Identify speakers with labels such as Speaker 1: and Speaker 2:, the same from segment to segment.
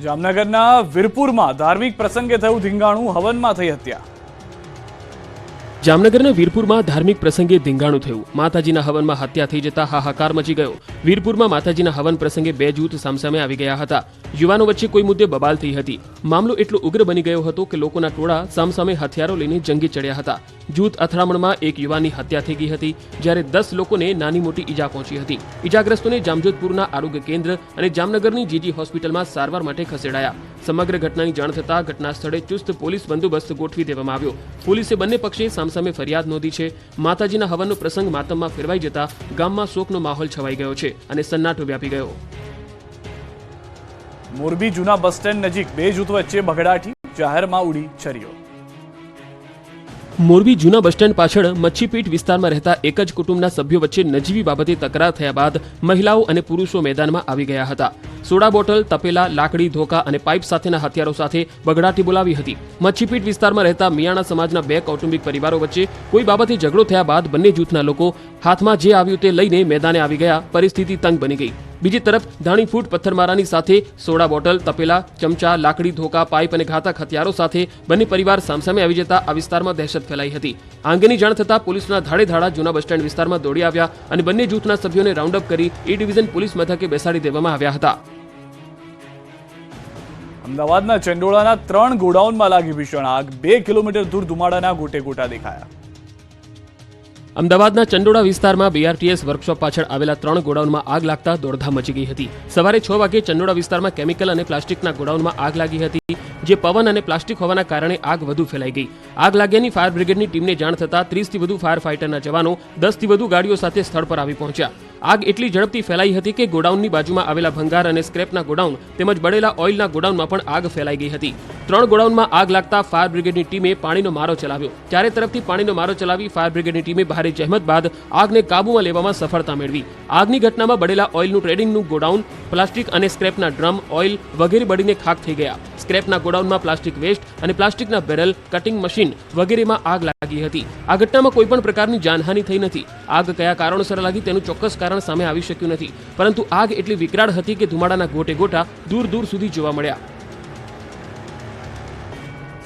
Speaker 1: જામનગરના વીરપુરમાં ધાર્મિક પ્રસંગે થયું ધીંગાણું, હવનમાં થઈ હત્યા।
Speaker 2: જામનગરના વીરપુરમાં ધાર્મિક પ્રસંગે ધીંગાણું થયું। માતાજીના હવનમાં હત્યા થઈ જતા હાહાકાર મચી ગયો। વીરપુરમાં માતાજીના હવન પ્રસંગે બે જૂથ સામસામે આવી ગયા હતા। યુવાનો વચ્ચે કોઈ મુદ્દે બબાલ થઈ હતી। મામલો એટલો ઉગ્ર બની ગયો હતો કે લોકોના ટોળા સામસામે હથિયારો લઈને જંગી ચડ્યા હતા। જૂથ અથડામણમાં એક યુવાનની હત્યા થઈ ગઈ હતી, જ્યારે 10 લોકોને નાની મોટી ઈજા પહોંચી હતી। ઈજાગ્રસ્તોને જામજોધપુરના આરોગ્ય કેન્દ્ર અને જામનગરની જીજી હોસ્પિટલમાં સારવાર માટે ખસેડાયા। સમગ્ર ઘટનાની જાણ થતાં ઘટના સ્થળે ચુસ્ત પોલીસ બંદોબસ્ત ગોઠવી દેવામાં આવ્યો। પોલીસે બંને પક્ષે સામે ફરિયાદ નોંધી છે। માતાજીના હવનનો પ્રસંગ માતમમાં ફેરવાઈ જતા ગામમાં શોકનો માહોલ છવાઈ ગયો છે અને સન્નાટો વ્યાપી ગયો।
Speaker 1: મોરબી જૂના બસ સ્ટેન્ડ નજીક બે જૂથ વચ્ચે બગડાટી, જાહેરમાં ઉડી છરીઓ।
Speaker 2: મોરબી જૂના બસ સ્ટેન્ડ પાછળ મચ્છીપીટ વિસ્તારમાં રહેતા એક જ કુટુંબના સભ્યો વચ્ચે નજીવી બાબતે તકરાર થયા બાદ મહિલાઓ અને પુરુષો મેદાનમાં આવી ગયા હતા। સોડા બોટલ, તપેલા, લાકડી, ધોકા અને પાઇપ સાથેના હથિયારો સાથે બગડાટી બોલાવી હતી। મચ્છીપીટ વિસ્તારમાં રહેતા મિયાણા સમાજના બે કૌટુંબિક પરિવારો વચ્ચે કોઈ બાબતે ઝઘડો થયા બાદ બંને જૂથના લોકો હાથમાં જે આવ્યું તે લઈને મેદાને આવી ગયા। પરિસ્થિતિ તંગ બની ગઈ। બીજી તરફ ધાણીફૂટ પથ્થરમારાની સાથે સોડા બોટલ, તપેલા, ચમચા, લાકડી, ધોકા, પાઇપ અને ઘાતક હથિયારો સાથે બંને પરિવાર સામસામે આવી જતા આ વિસ્તારમાં દહેશત ફેલાઈ હતી। આ અંગેની જાણ થતાં પોલીસના ધાડે ધાડા જૂના બસ સ્ટેન્ડ વિસ્તારમાં દોડી આવ્યા અને બંને જૂથના સભ્યોને રાઉન્ડ અપ કરી એ ડિવિઝન પોલીસ મથકે બેસાડી દેવામાં આવ્યા હતા।
Speaker 1: અમદાવાદના ચંડોળાના 3 ગોડાઉનમાં લાગી ભીષણ આગ, 2 કિલોમીટર દૂર ધુમાડાના ગોટે ગોટા દેખાયા।
Speaker 2: અમદાવાદના ચંડોળા વિસ્તારમાં BRTS વર્કશોપ પાછળ આવેલા 3 ગોડાઉનમાં આગ લાગતા દોડધામ મચી ગઈ હતી। સવારે 6 વાગે ચંડોળા વિસ્તારમાં કેમિકલ અને પ્લાસ્ટિકના ગોડાઉનમાં આગ લાગી હતી, જે પવન અને પ્લાસ્ટિક હોવાના કારણે આગ વધુ ફેલાઈ ગઈ। આગ લાગ્યાની ફાયર બ્રિગેડની ટીમને જાણ થતાં 30થી વધુ ફાયર ફાઇટરના જવાનો 10થી વધુ ગાડીઓ સાથે સ્થળ પર આવી પહોંચ્યા। આગ એટલી ઝડપથી ફેલાઈ હતી કે ગોડાઉનની બાજુમાં આવેલા ભંગાર અને સ્ક્રેપના ગોડાઉન તેમજ બળેલા ઓઇલના ગોડાઉનમાં પણ આગ ફેલાઈ ગઈ હતી। 3 ગોડાઉનમાં આગ લાગતા ફાયર બ્રિગેડની ટીમે પાણીનો મારો ચલાવ્યો। ચારે તરફથી પાણીનો મારો ચલાવી ફાયર બ્રિગેડની ટીમે ભારે જહેમત બાદ આગને કાબૂમાં લેવામાં સફળતા મેળવી। આગની ઘટનામાં બળેલા ઓઇલનું ટ્રેડિંગનું ગોડાઉન, પ્લાસ્ટિક અને સ્ક્રેપના ડ્રમ, ઓઇલ વગેરે બળીને ખાખ થઈ ગયા। સ્ક્રેપના ગોડાઉનમાં પ્લાસ્ટિક વેસ્ટ અને પ્લાસ્ટિકના બેરલ, કટિંગ મશીન વગેરેમાં આગ લાગી હતી। આ ઘટનામાં કોઈ પણ પ્રકારની જાનહાનિ થઈ નથી। આગ કયા કારણોસર લાગી તેનું ચોક્કસ કારણ સામે આવી શક્યું નથી, પરંતુ આગ એટલી વિકરાળ હતી કે ધુમાડાના ગોટે ગોટા દૂર દૂર સુધી જોવા મળ્યા।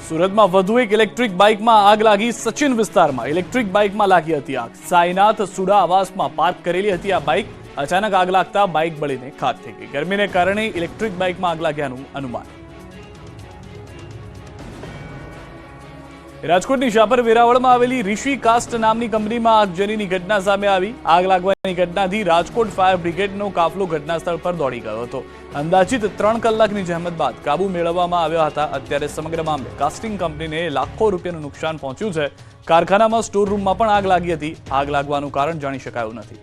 Speaker 1: સુરતમાં વધુ એક ઇલેક્ટ્રિક બાઇકમાં આગ લાગી। સચિન વિસ્તારમાં ઇલેક્ટ્રિક બાઇકમાં લાગી હતી આગ। સાઈનાથ સુડા આવાસમાં પાર્ક કરેલી હતી આ બાઇક। અચાનક આગ લાગતા બાઇક બળીને ખાક થઈ ગઈ। ગરમીને કારણે ઇલેક્ટ્રિક બાઇકમાં આગ લાગ્યાનું અનુમાન। રાજકોટની શાપર વેરાવળમાં આવેલી ઋષિ કાસ્ટ નામની કંપનીમાં આગજનીની ઘટના સામે આવી। આગ લાગવાની ઘટનાથી રાજકોટ ફાયર બ્રિગેડનો કાફલો ઘટના સ્થળ પર દોડી ગયો હતો। અંદાજિત 3 કલાકની જહેમત બાદ કાબુ મેળવવામાં આવ્યા હતા। અત્યારે સમગ્ર મામલે કાસ્ટિંગ કંપનીને લાખો રૂપિયાનું નુકસાન પહોંચ્યું છે। કારખાનામાં સ્ટોર રૂમમાં પણ આગ લાગી હતી। આગ લાગવાનું કારણ જાણી શકાયું નથી।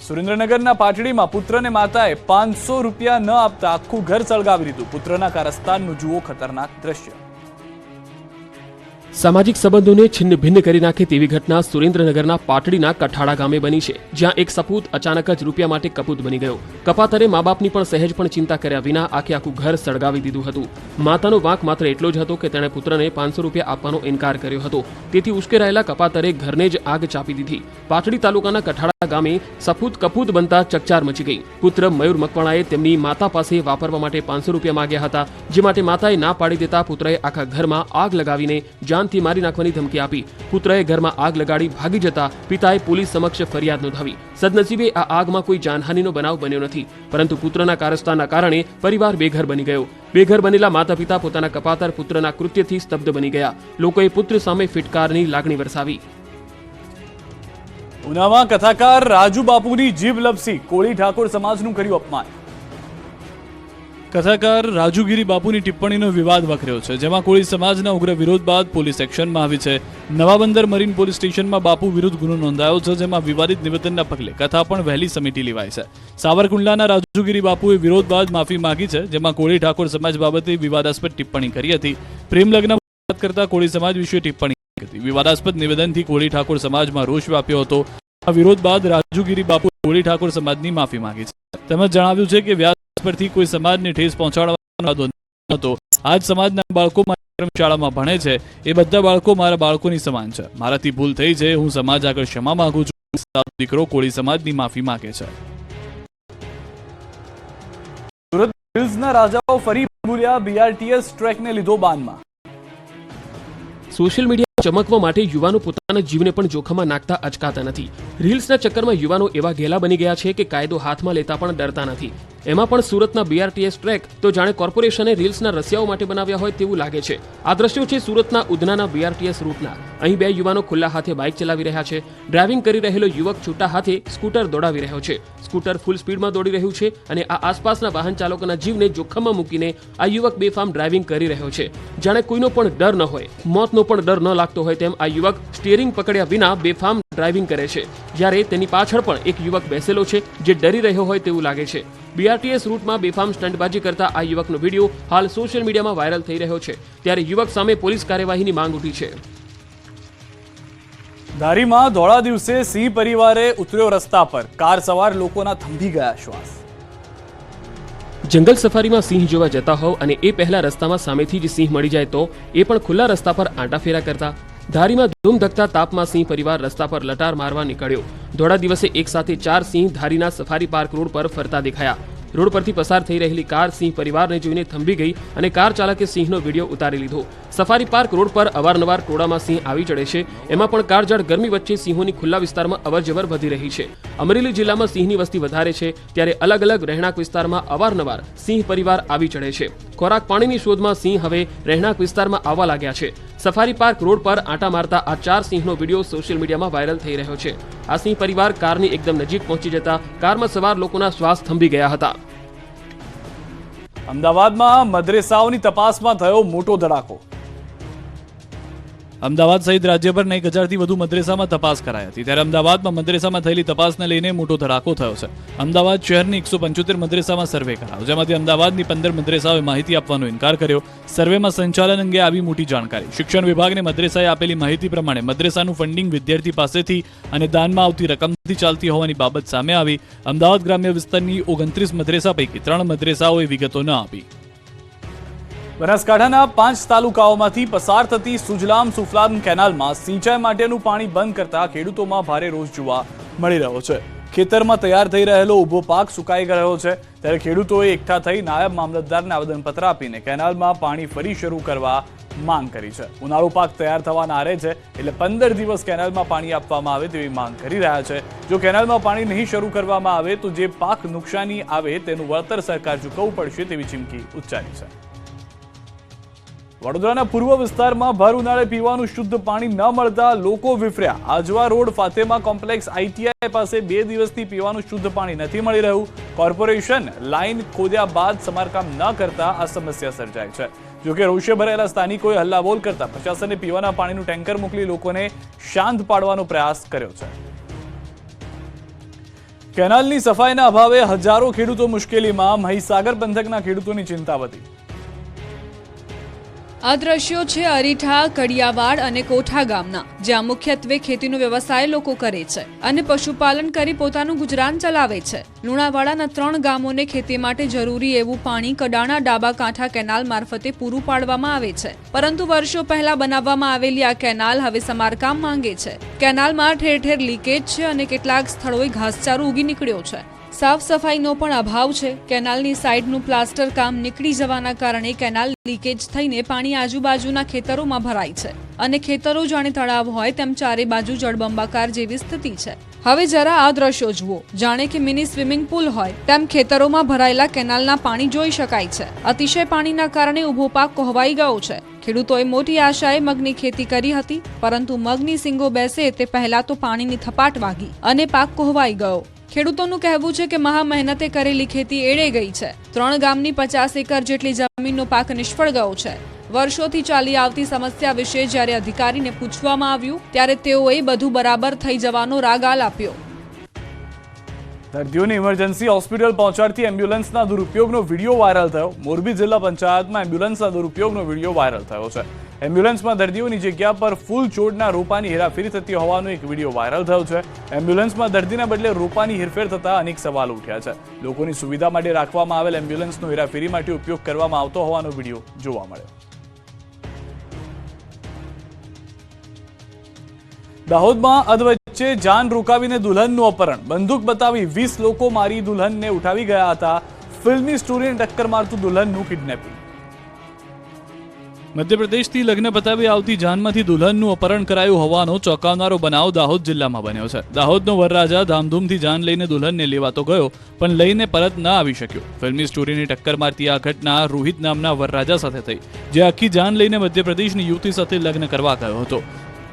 Speaker 1: સુરેન્દ્રનગરના પાટડીમાં પુત્રને માતાએ 500 રૂપિયા ન આપતા આખું ઘર સળગાવી દીધું। પુત્રના કારસ્તાનનું જુઓ ખતરનાક દ્રશ્ય।
Speaker 2: સામાજિક સંબંધોને છિન્ન ભિન્ન કરી નાખે તેવી ઘટના સુરેન્દ્રનગરના પાટડીના કઠાડા ગામે બની છે, જ્યાં એક સપૂત અચાનક જ રૂપિયા માટે કપૂત બની ગયો। કપાતરે મા બાપની પણ સહેજ પણ ચિંતા કર્યા વિના આખું ઘર સળગાવી દીધું હતું। માતાનો વાંક માત્ર એટલો જ હતો કે તેણે પુત્રને 500 રૂપિયા આપવાનો ઇનકાર કર્યો હતો। તેથી ઉશ્કેરાયેલા કપાતરે ઘરને જ આગ ચાપી દીધી। પાટડી તાલુકાના કઠાડા ગામે સપૂત કપૂત બનતા ચકચાર મચી ગઈ। પુત્ર મયુર મકવાણાએ તેમની માતા પાસે વાપરવા માટે 500 રૂપિયા માંગ્યા હતા, જે માટે માતાએ ના પાડી દેતા પુત્રએ આખા ઘરમાં આગ લગાવીને જાનથી મારી નાખવાની ધમકી આપી। પુત્રએ ઘરમાં આગ લગાડી ભાગી જતા પિતાએ પોલીસ સમક્ષ ફરિયાદ નોંધાવી। સદનસીબે આ આગમાં કોઈ જાનહાનિનો બનાવ બન્યો નથી, પરંતુ પુત્રના કારસ્તાનના કારણે પરિવાર બેઘર બની ગયો। બેઘર બનેલા માતા પિતા પોતાના કપાતર પુત્રના કૃત્યથી સ્તબ્ધ બની ગયા। લોકોએ પુત્ર સામે ફિટકારની લાગણી વરસાવી।
Speaker 1: ઉનામાં કથાકાર રાજુ બાપુની જીભ લપસી, કોળી ઠાકોર સમાજનું કર્યું અપમાન। કથાકાર રાજુગીરી બાપુની ટિપ્પણીનો વિવાદ વકર્યો છે, જેમાં કોળી સમાજના ઉગ્ર વિરોધ બાદ પોલીસ એક્શનમાં આવી છે। નવાબંદર મરીન પોલીસ સ્ટેશનમાં બાપુ વિરુદ્ધ ગુનો નોંધાયો છે, જેમાં વિવાદિત નિવેદનના પગલે કથા પણ વહેલી સમિતિ લેવાઈ છે। સાવરકુંડલાના રાજુગીરી બાપુએ વિરોધ બાદ માફી માંગી છે, જેમાં કોળી ઠાકોર સમાજ બાબતે વિવાદાસ્પદ ટિપ્પણી કરી હતી। પ્રેમ લગ્ન વાત કરતા કોળી સમાજ વિશે ટિપ્પણી કરી હતી। વિવાદાસ્પદ નિવેદનથી કોળી ઠાકોર સમાજમાં રોષ વ્યાપ્યો હતો। આ વિરોધ બાદ રાજુગીરી બાપુએ કોળી ઠાકોર સમાજની માફી માંગી છે। તેમજ જણાવ્યું છે કે વ્યાસ પરથી કોઈ સમાજને ઠેસ પહોંચાડવાનો હતો। આજ સમાજના બાળકો શાળામાં ભણે છે, એ બધા બાળકો મારા બાળકોની સમાન છે। મારાથી ભૂલ થઈ છે, હું સમાજ આગળ ક્ષમા માંગુ છું। દીકરો કોળી સમાજની માફી માંગે છે। હિલ્સના રાજાઓ ફરી ભૂલ્યા, બીઆરટીએસ ટ્રેકને લીધો બાનમાં.
Speaker 2: સોશિયલ મીડિયા ચમકવા માટે યુવાનો પોતાના જીવને પણ જોખમમાં નાખતા અચકાતા નથી. રીલ્સના ચક્કરમાં યુવાનો એવા ઘેલા બની ગયા છે કે કાયદો હાથમાં લેતા પણ ડરતા નથી. એમાં પણ સુરતના બીઆરટીએસ ટ્રેક તો જાણે કોર્પોરેશને રીલ્સના રસિયાઓ માટે બનાવ્યા હોય તેવું લાગે છે. આ દ્રશ્યો છે સુરતના ઉધનાના બીઆરટીએસ રૂટના. અહીં બે યુવાનો ખુલ્લા હાથે બાઇક ચલાવી રહ્યા છે. ડ્રાઇવિંગ કરી રહેલો યુવક છૂટા હાથે સ્કૂટર દોડાવી રહ્યો છે. સ્કૂટર ફૂલ સ્પીડમાં દોડી રહ્યું છે અને આ આસપાસના વાહન ચાલકોના જીવને જોખમમાં મૂકીને આ યુવક બેફામ ડ્રાઇવિંગ કરી રહ્યો છે. જાણે કોઈનો પણ ડર ન હોય, મોતનો પણ ડર ન લાગતો હોય તેમ આ યુવક સ્ટીયરિંગ પકડ્યા વિના બેફામ ડ્રાઇવિંગ કરે છે. જ્યારે તેની પાછળ પણ એક યુવક બેસેલો છે જે ડરી રહ્યો હોય તેવું લાગે છે. બીઆરટીએસ રૂટમાં બેફામ સ્ટંટબાજી કરતા આ યુવકનો વિડીયો હાલ સોશિયલ મીડિયામાં વાયરલ થઈ રહ્યો છે. ત્યારે યુવક સામે પોલીસ કાર્યવાહીની માંગ ઉઠી છે.
Speaker 1: ધારીમાં ધોળા દિવસે સિંહ પરિવારે ઉતર્યો રસ્તા પર, કાર સવાર લોકોના થંભી ગયા શ્વાસ.
Speaker 2: જંગલ સફારીમાં સિંહ જોવા જતા હોવ અને એ પહેલા રસ્તામાં સામેથી જ સિંહ મળી જાય તો એ પણ ખુલ્લા રસ્તા પર આંટાફેરા કરતા. ધારીમાં ધૂમધકતા તાપમાં સિંહ પરિવાર રસ્તા પર લટાર મારવા નીકળ્યો. ધોળા દિવસે એક સાથે 4 સિંહ ધારીના સફારી પાર્ક રોડ પર ફરતા દેખાયા. રોડ પરથી પસાર થઈ રહેલી કાર સિંહ પરિવારને જોઈને થંભી ગઈ અને કાર ચાલકે સિંહનો વિડીયો ઉતારી લીધો. સફારી પાર્ક રોડ પર અવારનવાર ટોળામાં સિંહ આવી ચડે છે. એમાં પણ કાળઝાળ ગરમી વચ્ચે સિંહોની ખુલ્લા વિસ્તારમાં અવરજવર વધી રહી છે. અમરેલી જિલ્લામાં સિંહની વસ્તી વધારે છે ત્યારે અલગ અલગ રહેણાંક વિસ્તારમાં અવારનવાર સિંહ પરિવાર આવી ચડે છે. ખોરાક પાણીની શોધમાં સિંહ હવે રહેણાંક વિસ્તારમાં આવવા લાગ્યા છે. સફારી પાર્ક રોડ પર આંટા મારતા આ 4 સિંહનો વિડીયો સોશિયલ મીડિયામાં વાયરલ થઈ રહ્યો છે. આ સિંહ પરિવાર કારની એકદમ નજીક પહોંચી જતા કારમાં સવાર લોકોના શ્વાસ થંભી ગયા હતા.
Speaker 1: અમદાવાદમાં મદ્રેસાઓની તપાસમાં થયો મોટો ધડાકો. અમદાવાદ સહિત રાજ્યભરના 1000થી વધુ મદ્રેસામાં તપાસ કરાઈ હતી. ત્યારે અમદાવાદમાં મદ્રેસામાં થયેલી તપાસને લઈને મોટો ધડાકો થયો છે. અમદાવાદ શહેરની 175 મદ્રેસામાં સર્વે કરાયો, જેમાંથી અમદાવાદની 15 મદ્રેસાઓએ માહિતી આપવાનો ઇનકાર કર્યો. સર્વેમાં સંચાલન અંગે આવી મોટી જાણકારી. શિક્ષણ વિભાગને મદ્રેસાએ આપેલી માહિતી પ્રમાણે મદ્રેસાનું ફંડિંગ વિદ્યાર્થી પાસેથી અને દાનમાં આવતી રકમથી ચાલતી હોવાની બાબત સામે આવી. અમદાવાદ ગ્રામ્ય વિસ્તારની 29 મદ્રેસા પૈકી 3 મદ્રેસાઓએ વિગતો ન આપી. બનાસકાંઠાના 5 તાલુકાઓમાંથી પસાર થતી સુજલામ સુફલામ કેનાલમાં સિંચાઈ માટેનું પાણી બંધ કરતા ખેડૂતોમાં ભારે રોષ જોવા મળી રહ્યો છે. ખેતરમાં તૈયાર થઈ રહેલો ઊભો પાક સુકાઈ ગયો છે. ત્યારે ખેડૂતોએ એકઠા થઈ નાયબ મામલતદારને આવેદનપત્ર આપીને કેનાલમાં પાણી ફરી શરૂ કરવા માંગ કરી છે. ઉનાળુ પાક તૈયાર થવાના આરે છે, એટલે 15 દિવસ કેનાલમાં પાણી આપવામાં આવે તેવી માંગ કરી રહ્યા છે. જો કેનાલમાં પાણી નહીં શરૂ કરવામાં આવે તો જે પાક નુકસાની આવે તેનું વળતર સરકાર ચૂકવવું પડશે તેવી ચીમકી ઉચ્ચારી છે. વડોદરાના પૂર્વ વિસ્તારમાં ભર ઉનાળે પીવાનું શુદ્ધ પાણી ન મળતા લોકો વિફર્યા. Ajwa road Fatema complex ITI પાસે 2 દિવસથી પીવાનું શુદ્ધ પાણી નથી મળી રહ્યું. કોર્પોરેશન લાઈન ખોદ્યા બાદ સમારકામ ન કરતા આ સમસ્યા સર્જાય છે. જોકે રોષે ભરાયેલા સ્થાનિકોએ હલ્લાબોલ કરતા પ્રશાસને પીવાના પાણીનું ટેન્કર મોકલી લોકોને શાંત પાડવાનો પ્રયાસ કર્યો છે. કેનાલની સફાઈના અભાવે હજારો ખેડૂતો મુશ્કેલીમાં. મહીસાગર પંથકના ખેડૂતોની ચિંતા વધી.
Speaker 3: આ દ્રશ્યો છે અરીઠા, કડિયાવાડ અને કોઠા ગામના, જ્યાં મુખ્યત્વે ખેતીનો વ્યવસાય લોકો કરે છે અને પશુપાલન કરી પોતાનું ગુજરાન ચલાવે છે. લુણાવાડાના 3 ગામોને ખેતી માટે જરૂરી એવું પાણી કડાણા ડાબા કાંઠા કેનાલ મારફતે પૂરું પાડવામાં આવે છે. પરંતુ વર્ષો પહેલા બનાવવામાં આવેલી આ કેનાલ હવે સમારકામ માંગે છે. કેનાલમાં ઠેર ઠેર લીકેજ છે અને કેટલાક સ્થળોએ ઘાસચારો ઉગી નીકળ્યો છે. સાફ સફાઈનો પણ અભાવ છે. કેનાલની સાઈડનું પ્લાસ્ટર કામ નીકળી જવાના કારણે કેનાલ લીકેજ થઈને પાણી આજુબાજુના ખેતરોમાં ભરાય છે અને ખેતરો જાણે તળાવ હોય તેમ ચારે બાજુ જળબંબાકાર જેવી સ્થિતિ છે. હવે જરા આ દ્રશ્યો જુઓ, જાણે કે મિની સ્વિમિંગ પુલ હોય તેમ ખેતરોમાં ભરાયેલા કેનાલના પાણી જોઈ શકાય છે. અતિશય પાણીના કારણે ઊભો પાક કોહવાઈ ગયો છે. ખેડૂતોએ મોટી આશાએ મગની ખેતી કરી હતી, પરંતુ મગની સિંગો બેસે તે પહેલા તો પાણીની થપાટ વાગી અને પાક કોહવાઈ ગયો. ખેડૂતોનું કહેવું છે કે મહા મહેનતે કરેલી ખેતી એળે ગઈ છે. 3 ગામની 50 એકર જેટલી જમીનનો પાક નિષ્ફળ ગયો છે. વર્ષોથી ચાલી આવતી સમસ્યા વિશે જ્યારે અધિકારીને પૂછવામાં આવ્યું ત્યારે તેઓએ બધું બરાબર થઈ જવાનો રાગાલ આપ્યો.
Speaker 1: દર્દીઓને ઇમરજન્સી હોસ્પિટલ પહોંચાડતી એમ્બ્યુલન્સના દુરુપયોગનો વિડીયો વાયરલ થયો. મોરબી જિલ્લા પંચાયતમાં એમ્બ્યુલન્સના દુરુપયોગનો વિડીયો વાયરલ થયો છે. એમ્બ્યુલન્સમાં દર્દીઓની જગ્યા પર ફૂલ છોડના રોપાની હેરાફેરી થતી હોવાનો એક વિડીયો વાયરલ થયો છે. એમ્બ્યુલન્સમાં દર્દીના બદલે રોપાની હેરફેર થતા અનેક સવાલો ઉઠ્યા છે. લોકોની સુવિધા માટે રાખવામાં આવેલ એમ્બ્યુલન્સનો હેરાફેરી માટે ઉપયોગ કરવામાં આવતો હોવાનો વિડીયો જોવા મળ્યો. દાહોદમાં અધવચ્ચે જાન રોકાવીને દુલ્હનનું અપહરણ. બંદૂક બતાવી 20 લોકો મારી દુલ્હનને ઉઠાવી ગયા હતા. ફિલ્મી સ્ટોરીને ટક્કર મારતું દુલ્હનનું કિડનેપિંગ. મધ્યપ્રદેશથી લગ્ન પતાવી આવતી જાનમાંથી દુલ્હનનું અપહરણ કરાયું હોવાનો ચોંકાવનારો બનાવ દાહોદ જિલ્લામાં બન્યો છે. દાહોદનો વરરાજા ધામધૂમથી જાન લઈને દુલ્હનને લેવા તો ગયો, પણ લઈને પરત ન આવી શક્યો. ફિલ્મી સ્ટોરીની ટક્કર મારતી આ ઘટના રોહિત નામના વરરાજા સાથે થઈ, જે આખી જાન લઈને મધ્યપ્રદેશની યુવતી સાથે લગ્ન કરવા ગયો હતો.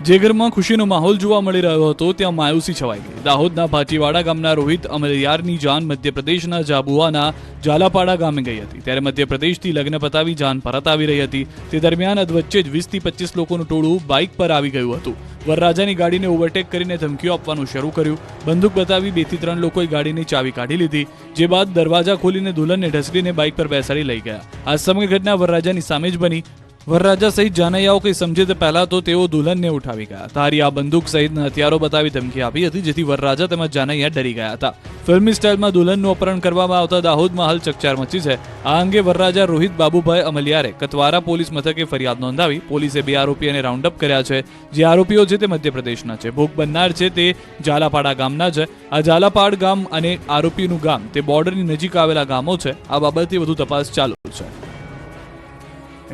Speaker 1: જે ઘરમાં ખુશીનો માહોલ જોવા મળી રહ્યો હતો, ત્યાં માયુસી છવાઈ ગઈ. દાહોદના ભાટીવાડા ગામના રોહિત અમલિયારની જાન મધ્યપ્રદેશના જાબુઆના ઝાલાપાડા ગામે ગઈ હતી. ત્યારે મધ્યપ્રદેશથી લગ્ન પતાવી જાન પરત આવી રહી હતી. તે દરમિયાન અધવચ્ચે જ 20 થી 25 લોકોનું ટોળું બાઇક પર આવી ગયું હતું. વરરાજાની ગાડીને ઓવરટેક કરીને ધમકીઓ આપવાનું શરૂ કર્યું. બંદૂક બતાવી 2 થી 3 લોકોએ ગાડીની ચાવી કાઢી લીધી, જે બાદ દરવાજા ખોલીને દુલ્હનને ઢસડીને બાઇક પર બેસાડી લઈ ગયા. આ સમગ્ર ઘટના વરરાજાની સામે જ બની. વરરાજા સહિત જાનૈયાઓ કંઈ સમજે તે પહેલા તો તેઓ દુલ્હનને ઉઠાવી ગયા. તારી આ બંદૂક સહિતના હથિયારો બતાવી ધમકી આપી હતી, જેથી વરરાજા તેમજ જાનૈયા ડરી ગયા હતા. ફિલ્મી સ્ટાઇલમાં દુલ્હનનું અપહરણ કરવામાં આવતા દાહોદમાં હાલ ચકચાર મચી છે. આ અંગે વરરાજા રોહિત બાબુભાઈ અમલિયારે કતવારા પોલીસ મથકે ફરિયાદ નોંધાવી. પોલીસે 2 આરોપીઓને રાઉન્ડ અપ કર્યા છે. જે આરોપીઓ છે તે મધ્યપ્રદેશના છે. ભોગ બનનાર છે તે ઝાલાપાડા ગામના છે. આ ઝાલાપાડ ગામ અને આરોપીનું ગામ તે બોર્ડરની નજીક આવેલા ગામો છે. આ બાબતે વધુ તપાસ ચાલુ છે.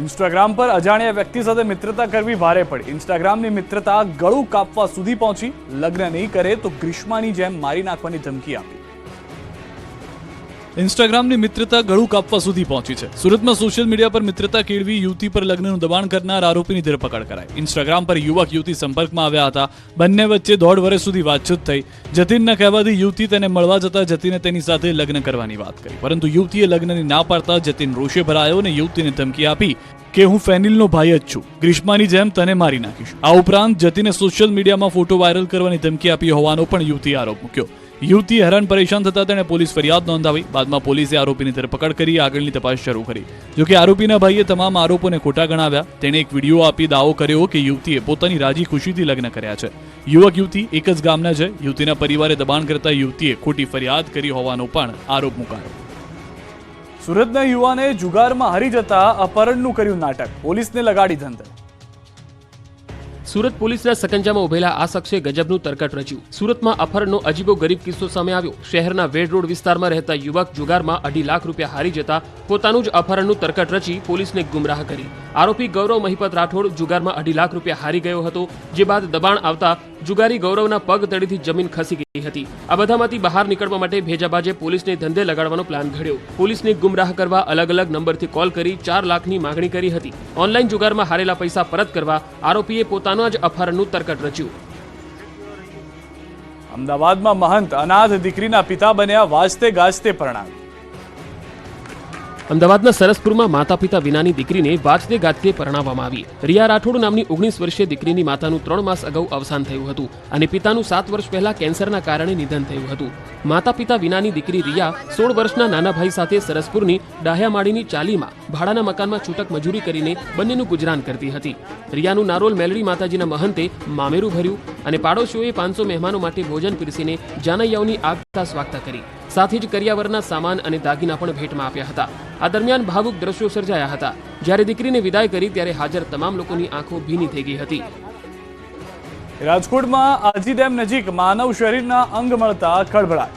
Speaker 1: ઇન્સ્ટાગ્રામ પર અજાણ્યા વ્યક્તિ સાથે મિત્રતા કરવી ભારે પડી. ઇન્સ્ટાગ્રામની મિત્રતા ગળું કાપવા સુધી પહોંચી. લગ્ન નહીં કરે તો ગ્રીષ્માની જેમ મારી નાખવાની ધમકી આપી. ઇન્સ્ટાગ્રામની મિત્રતા ગળું કાપવા સુધી પહોંચી છે. સુરતમાં સોશિયલ મીડિયા પર મિત્રતા કેળવી યુવતી પર લગ્નનું દબાણ કરનાર આરોપીની ધરપકડ કરાઈ. ઇન્સ્ટાગ્રામ પર યુવક યુવતી સંપર્કમાં આવ્યા હતા. બંને વચ્ચે 1.5 વર્ષ સુધી વાતચીત થઈ. જતીનના કહેવાથી યુવતી તેને મળવા જતા જતીને તેની સાથે લગ્ન કરવાની વાત કરી, પરંતુ યુવતીએ લગ્નની ના પાડતા જતીન રોષે ભરાયો અને યુવતીને ધમકી આપી કે હું ફેનિલનો ભાઈ જ છું, ગ્રીષ્માની જેમ તને મારી નાખીશ. આ ઉપરાંત જતીને સોશિયલ મીડિયામાં ફોટો વાયરલ કરવાની ધમકી આપી હોવાનો પણ યુવતીએ આરોપ મૂક્યો. યુવતી હેરાન પરેશાન થતા તેણે પોલીસ ફરિયાદ નોંધાવી. બાદમાં પોલીસે આરોપીની ધરપકડ કરી આગળની તપાસ શરૂ કરી. જોકે આરોપીના ભાઈએ તમામ આરોપોને ખોટા ગણાવ્યા. તેણે એક વિડીયો આપી દાવો કર્યો કે યુવતીએ પોતાની રાજી ખુશીથી લગ્ન કર્યા છે. યુવક યુવતી એક જ ગામના છે. યુવતીના પરિવારે દબાણ કરતા યુવતીએ ખોટી ફરિયાદ કરી હોવાનો પણ આરોપ મુકાયો. સુરતના યુવાને જુગારમાં હારી જતા અપહરણનું કર્યું નાટક. પોલીસને લગાડી ધંધે.
Speaker 2: સુરત પોલીસના સકંજામાં ઉભેલા આ શખ્સે ગજબનું તરકટ રચ્યું. સુરતમાં અપહરણનો અજીબો ગરીબ કિસ્સો સામે આવ્યો. શહેરના વેડ રોડ વિસ્તારમાં રહેતા યુવક જુગારમાં 2.5 લાખ રૂપિયા હારી જતા પોતાનું જ અપહરણનું તરકટ રચી પોલીસને ગુમરાહ કરી. આરોપી ગૌરવ મહિપત રાઠોડ જુગારમાં 2.5 લાખ રૂપિયા હારી ગયો હતો, જે બાદ દબાણ આવતા જુગારી ગૌરવના પગ તળેથી જમીન ખસી ગઈ હતી. આ બધામાંથી બહાર નીકળવા માટે ભેજાબાજે પોલીસને ધંધે લગાડવાનો પ્લાન ઘડ્યો. પોલીસને ગુમરાહ કરવા અલગ અલગ નંબરથી કોલ કરી 4 લાખની માંગણી કરી હતી. ઓનલાઈન જુગારમાં હારેલા પૈસા પરત કરવા આરોપીએ પોતાનો જ અપહરણનું તરકટ રચ્યું.
Speaker 1: અમદાવાદમાં મહંત અનાથ દીકરીના પિતા બન્યા. વાજતે ગાજતે પરણાવી.
Speaker 2: અમદાવાદના સરસપુરમાં માતા પિતા વિનાની દીકરીને વાજતે ગાજતે પરણાવવામાં આવી. રિયા રાઠોડ નામની 19 વર્ષીય દીકરીની માતાનું 3 માસ અગાઉ અવસાન થયું હતું અને પિતાનું 7 વર્ષ પહેલા કેન્સરના કારણે નિધન થયું હતું. માતા પિતા વિનાની દીકરી રિયા 16 વર્ષના નાના ભાઈ સાથે સરસપુરની ડાહ્યામાળીની ચાલીમાં ભાડાના મકાનમાં છૂટક મજૂરી કરીને બંનેનું ગુજરાન કરતી હતી. રિયાનું નારોલ મેલડી માતાજીના મહંતે મામેરું ભર્યું અને પાડોશીઓએ 500 મહેમાનો માટે ભોજન પીરસીને જાનૈયાઓની આગતા સ્વાગતા કરી. સાથે જ કરિયાવરના સામાન અને દાગીના પણ ભેટમાં આપ્યા હતા. આ દરમિયાન ભાવુક દ્રશ્યો સર્જાયા હતા. જ્યારે દીકરીને વિદાય કરી ત્યારે હાજર તમામ લોકોની આંખો ભીની થઈ ગઈ હતી.
Speaker 1: રાજકોટમાં આજી ડેમ નજીક માનવ શરીરના અંગ મળતા ખળભળાટ.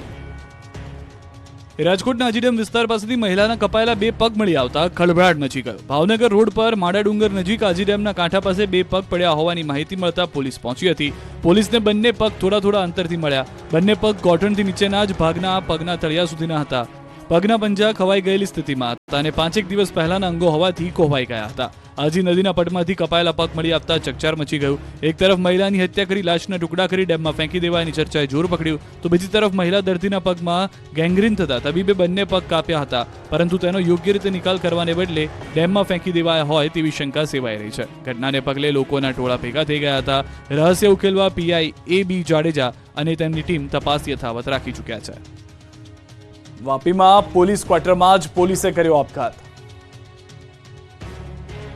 Speaker 1: રાજકોટના આજી ડેમ વિસ્તાર પાસેથી મહિલાના કપાયેલા 2 પગ મળી આવતા ખળભળાટ મચી ગયો. ભાવનગર રોડ પર માડા ડુંગર નજીક આજી ડેમના કાંઠા પાસે 2 પગ પડ્યા હોવાની માહિતી મળતા પોલીસ પહોંચી હતી. પોલીસને બંને પગ થોડા અંતરથી મળ્યા. બંને પગ ગોઠણથી નીચેના જ ભાગના પગના તળિયા સુધીના હતા. પગના પંજા ખવાઈ ગયેલી સ્થિતિમાં હતા અને 5 દિવસ પહેલાના અંગો હોવાથી કોહવાઈ ગયા હતા. આજી નદીના પટમાંથી કપાયેલા પગ મળી આવતા ચકચાર મચી ગયું. એક તરફ મહિલાની હત્યા કરી લાશના ટુકડા કરી ડેમમાં ફેંકી દેવાની ચર્ચાએ જોર પકડ્યું, તો બીજી તરફ મહિલા દર્દીના પગમાં ગેંગ્રીન થતા તબીબે બંને પગ કાપ્યા હતા, પરંતુ તેનો યોગ્ય રીતે નિકાલ કરવાને બદલે ડેમમાં ફેંકી દેવાયા હોય તેવી શંકા સેવાઈ રહી છે. ઘટનાને પગલે લોકોના ટોળા ભેગા થઈ ગયા હતા. રહસ્ય ઉકેલવા પીઆઈ AB જાડેજા અને તેમની ટીમ તપાસ યથાવત રાખી ચૂક્યા છે. વાપીમાં પોલીસ ક્વાર્ટરમાં જ પોલીસે કર્યો આપઘાત.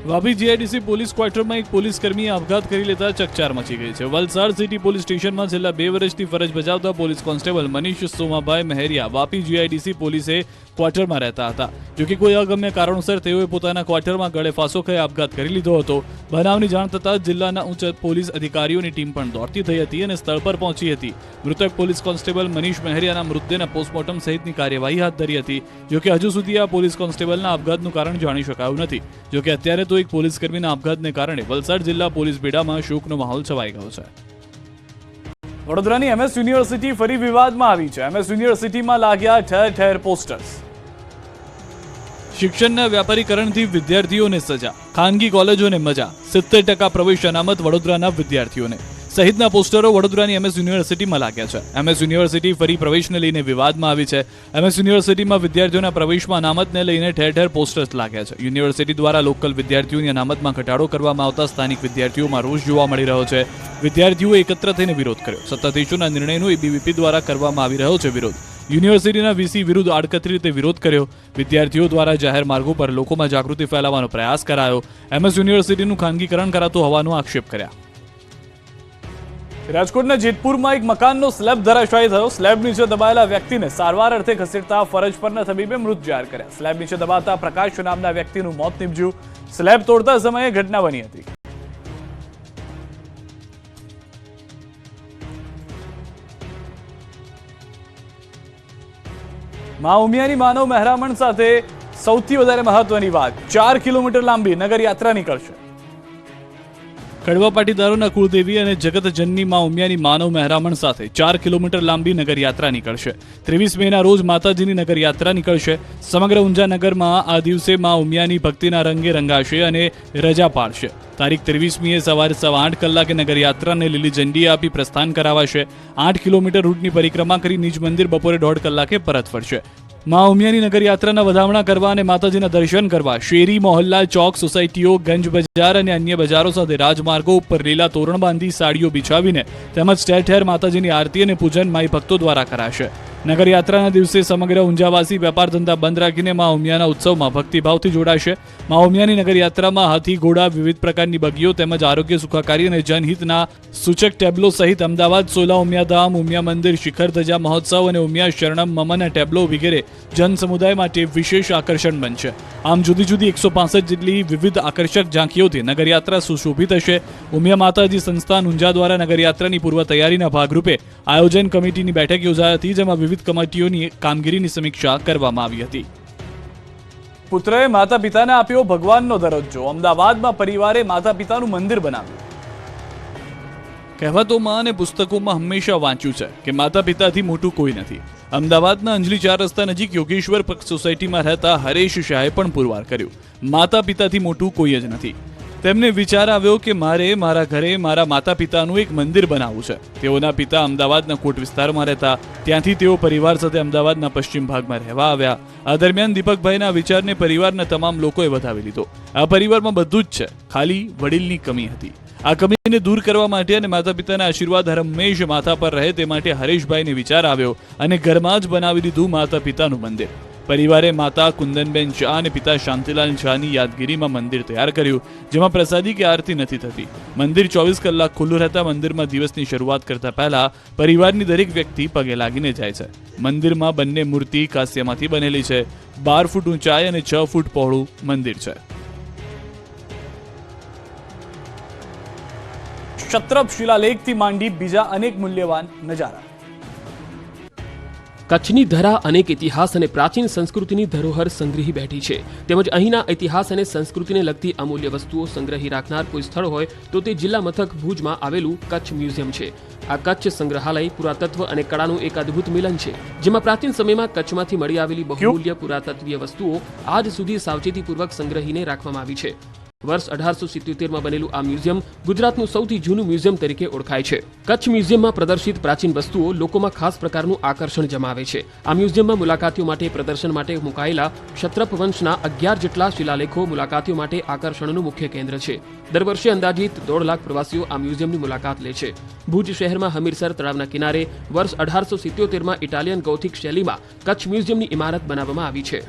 Speaker 1: વાપી જીઆઈડીસી પોલીસ ક્વાર્ટરમાં એક પોલીસ કર્મીએ આપઘાત કરી લેતા ચકચાર મચી ગઈ છે. વલસાડ સિટી પોલીસ સ્ટેશનમાં છેલ્લા 2 વર્ષથી ફરજ બજાવતા police constable Manish Somabhai Mehariya Vapi GIDC પોલીસે ક્વાર્ટરમાં રહેતા હતા. જોકે કોઈ અગમ્ય કારણોસર તેઓએ પોતાના ક્વાર્ટરમાં ગળે ફાંસો ખાઈ આપઘાત કરી લીધો હતો. બનાવની જાણ થતાં જિલ્લાના ઉચ્ચ પોલીસ અધિકારીઓની ટીમ પણ દોડતી થઈ હતી અને સ્થળ પર પહોંચી હતી. મૃતક પોલીસ કોન્સ્ટેબલ મનીષ મહેરિયાના મૃતદેહના પોસ્ટમોર્ટમ સહિતની કાર્યવાહી હાથ ધરી હતી. જોકે હજુ સુધી આ પોલીસ કોન્સ્ટેબલના આપઘાતનું કારણ જાણી શકાયું નથી. જોકે અત્યારે તો એક પોલીસ કર્મીના આપઘાતને કારણે વલસાડ જિલ્લા પોલીસ બેડામાં શોકનો માહોલ છવાઈ ગયો છે. વડોદરાની MS યુનિવર્સિટી ફરી વિવાદમાં આવી છે. MS યુનિવર્સિટીમાં લાગ્યા ઠેર ઠેર પોસ્ટર્સ. શિક્ષણના વ્યાપારીકરણથી વિદ્યાર્થીઓને સજા, ખાનગી કોલેજોને મજા, 70% પ્રવેશ અનામત વડોદરાના વિદ્યાર્થીઓને સહિતના પોસ્ટરો વડોદરાની MS યુનિવર્સિટીમાં લાગ્યા છે. MS યુનિવર્સિટી ફરી પ્રવેશને લઈને વિવાદમાં આવી છે. MS યુનિવર્સિટીમાં વિદ્યાર્થીઓના પ્રવેશમાં અનામતને લઈને ઠેર ઠેર પોસ્ટર્સ લાગ્યા છે. યુનિવર્સિટી દ્વારા લોકલ વિદ્યાર્થીઓની અનામતમાં ઘટાડો કરવામાં આવતા સ્થાનિક વિદ્યાર્થીઓમાં રોષ જોવા મળી રહ્યો છે. વિદ્યાર્થીઓએ એકત્ર થઈને વિરોધ કર્યો. સત્તાધીશોના નિર્ણયનો ABVP દ્વારા કરવામાં આવી રહ્યો છે વિરોધ. યુનિવર્સિટીના VC વિરુદ્ધ આડકતરી રીતે વિરોધ કર્યો. વિદ્યાર્થીઓ દ્વારા જાહેર માર્ગો પર લોકોમાં જાગૃતિ ફેલાવવાનો પ્રયાસ કરાયો. MS યુનિવર્સિટીનું ખાનગીકરણ કરાતું હોવાનો આક્ષેપ કર્યા. રાજકોટના જેતપુરમાં એક મકાનનો સ્લેબ ધરાશાયી થયો. સ્લેબ નીચે દબાયેલા વ્યક્તિને સારવાર અર્થે ખસેડતા ફરજ પરના તબીબે મૃત જાહેર કર્યા. સ્લેબ નીચે દબાતા પ્રકાશ નામના વ્યક્તિનું મોત નીપજ્યું. સ્લેબ તોડતા સમયે ઘટના બની હતી. મા ઉમિયાની માનવ મહેરામણ સાથે સૌથી વધારે મહત્વની વાત, 4 કિલોમીટર લાંબી નગર યાત્રા નીકળશે. કડવા પાટીદારોના કુળદેવી અને જગતજનની મા ઉમિયાની માનવ મહેરામણ સાથે 4 કિલોમીટર લાંબી નગર યાત્રા નીકળશે. 23 મેના રોજ માતાજીની નગર યાત્રા નીકળશે. સમગ્ર ઊંઝા નગરમાં આ દિવસે મા ઉમિયાની ભક્તિના રંગે રંગાશે અને રજા પાડશે. તારીખ 23મીએ સવારે 8:15 કલાકે નગર યાત્રાને લીલી ઝંડી આપી પ્રસ્થાન કરાવાશે. 8 કિલોમીટર રૂટની પરિક્રમા કરી નિજ મંદિર બપોરે 1:30 કલાકે પરત ફરશે. મા ઉમિયાની નગર યાત્રાના વધામણા કરવા અને માતાજીના દર્શન કરવા શેરી, મોહલ્લા, ચોક, સોસાયટીઓ, ગંજ બજાર અને અન્ય બજારો સાથે રાજમાર્ગો ઉપર લીલા તોરણ બાંધી સાડીઓ બિછાવીને તેમજ ઠેર ઠેર માતાજીની આરતી અને પૂજન માઈ ભક્તો દ્વારા કરાશે. નગર યાત્રાના દિવસે સમગ્ર ઊંઝાવાસી વેપાર ધંધા બંધ રાખીને મા ઉમિયાના ઉત્સવમાં ભક્તિભાવથી જોડાશે. મા ઉમિયાની નગર યાત્રામાં હાથી, ઘોડા, વિવિધ પ્રકારની બગીઓ તેમજ આરોગ્ય, સુખાકારી અને જનહિતના સૂચક ટેબ્લો સહિત અમદાવાદ, સોલા, ઉમિયાધામ, ઉમિયા મંદિર, શિખર ધજા મહોત્સવ અને ઉમિયા શરણમ મમન ટેબ્લો વગેરે જન સમુદાય માટે વિશેષ આકર્ષણ બનશે. આમ જુદી જુદી 165 જેટલી વિવિધ આકર્ષક ઝાંખીઓથી નગરયાત્રા સુશોભિત હશે. ઉમિયા માતાજી સંસ્થાન ઊંઝા દ્વારા નગરયાત્રાની પૂર્વ તૈયારીના ભાગરૂપે આયોજન કમિટીની બેઠક યોજાઈ હતી, જેમાં વિવિધ કમિટીઓની કામગીરીની સમીક્ષા કરવામાં આવી હતી. પુત્રએ માતા પિતાને આપ્યો ભગવાનનો દરજ્જો. અમદાવાદમાં પરિવારે માતા પિતાનું મંદિર બનાવ્યું. કહેવતોમાં અને પુસ્તકોમાં હંમેશા વાંચ્યું છે કે માતા પિતાથી મોટું કોઈ નથી. અમદાવાદના અંજલી 4 રસ્તા નજીક યોગેશ્વર સોસાયટીમાં રહેતા હરેશ શાહે પણ પુરવાર કર્યું. માતા પિતાથી મોટું કોઈ જ નથી. તેમને વિચાર આવ્યો કે મારે મારા ઘરે મારા માતા પિતાનું એક મંદિર બનાવવું છે. તેઓના પિતા અમદાવાદના કોટ વિસ્તારમાં રહેતા. ત્યાંથી તેઓ પરિવાર સાથે અમદાવાદના પશ્ચિમ ભાગમાં રહેવા આવ્યા. આ દરમિયાન દીપકભાઈના વિચારને પરિવારના તમામ લોકોએ વધાવી લીધો. આ પરિવારમાં બધું જ છે, ખાલી વડીલની કમી હતી. આ કમીને દૂર કરવા માટે અને માતા પિતાના આશીર્વાદ હંમેશ માથા પર રહે તે માટે હરેશભાઈને વિચાર આવ્યો અને ઘરમાં જ બનાવી દીધું માતા પિતાનું મંદિર. પરિવારે માતા કુંદનબેન શાહ અને પિતા શાંતિલાલ શાહની યાદગીરીમાં મંદિર તૈયાર કર્યું, જેમાં પ્રસાદી કે આરતી નથી થતી. મંદિર 24 કલાક ખુલ્લું રહેતા મંદિરમાં દિવસની શરૂઆત કરતા પહેલા પરિવારની દરેક વ્યક્તિ પગે લાગીને જાય છે. મંદિરમાં બંને મૂર્તિ કાંસ્યમાંથી બનેલી છે. 12 ફૂટ ઊંચાઈ અને 6 ફૂટ પહોળું મંદિર છે. ક્ષત્રપ શિલાલેખથી માંડી બીજા અનેક મૂલ્યવાન નજારા.
Speaker 2: કચ્છની ધરા અનેક ઇતિહાસ અને પ્રાચીન સંસ્કૃતિની ધરોહર સંગ્રહી બેઠી છે. તેમજ અહીંના ઇતિહાસ અને સંસ્કૃતિને લગતી અમૂલ્ય વસ્તુઓ સંગ્રહી રાખનાર કોઈ સ્થળ હોય તો તે જિલ્લા મથક ભુજમાં આવેલું કચ્છ મ્યુઝિયમ છે. આ કચ્છ સંગ્રહાલય પુરાતત્વ અને કળાનું એક અદ્ભુત મિલન છે, જેમાં પ્રાચીન સમયમાં કચ્છમાંથી મળી આવેલી બહુમૂલ્ય પુરાતત્વીય વસ્તુઓ આજ સુધી સાવચેતીપૂર્વક સંગ્રહીને રાખવામાં આવી છે. વર્ષ 1877માં બનેલું આ મ્યુઝિયમ ગુજરાતનું સૌથી જૂનું મ્યુઝિયમ તરીકે ઓળખાય છે. કચ્છ મ્યુઝિયમમાં પ્રદર્શિત પ્રાચીન વસ્તુઓ લોકોમાં ખાસ પ્રકારનું આકર્ષણ જમાવે છે. આ મ્યુઝિયમમાં મુલાકાતીઓ માટે પ્રદર્શન માટે મુકાયેલા ક્ષત્રપ વંશના 11 જેટલા શિલાલેખો મુલાકાતીઓ માટે આકર્ષણનું મુખ્ય કેન્દ્ર છે. દર વર્ષે અંદાજિત 1.5 લાખ પ્રવાસીઓ આ મ્યુઝિયમની મુલાકાત લે છે. ભુજ શહેરમાં હમીરસર તળાવના કિનારે વર્ષ 1877માં ઇટાલિયન ગોથિક શૈલીમાં કચ્છ મ્યુઝિયમની ઇમારત બનાવવામાં આવી છે.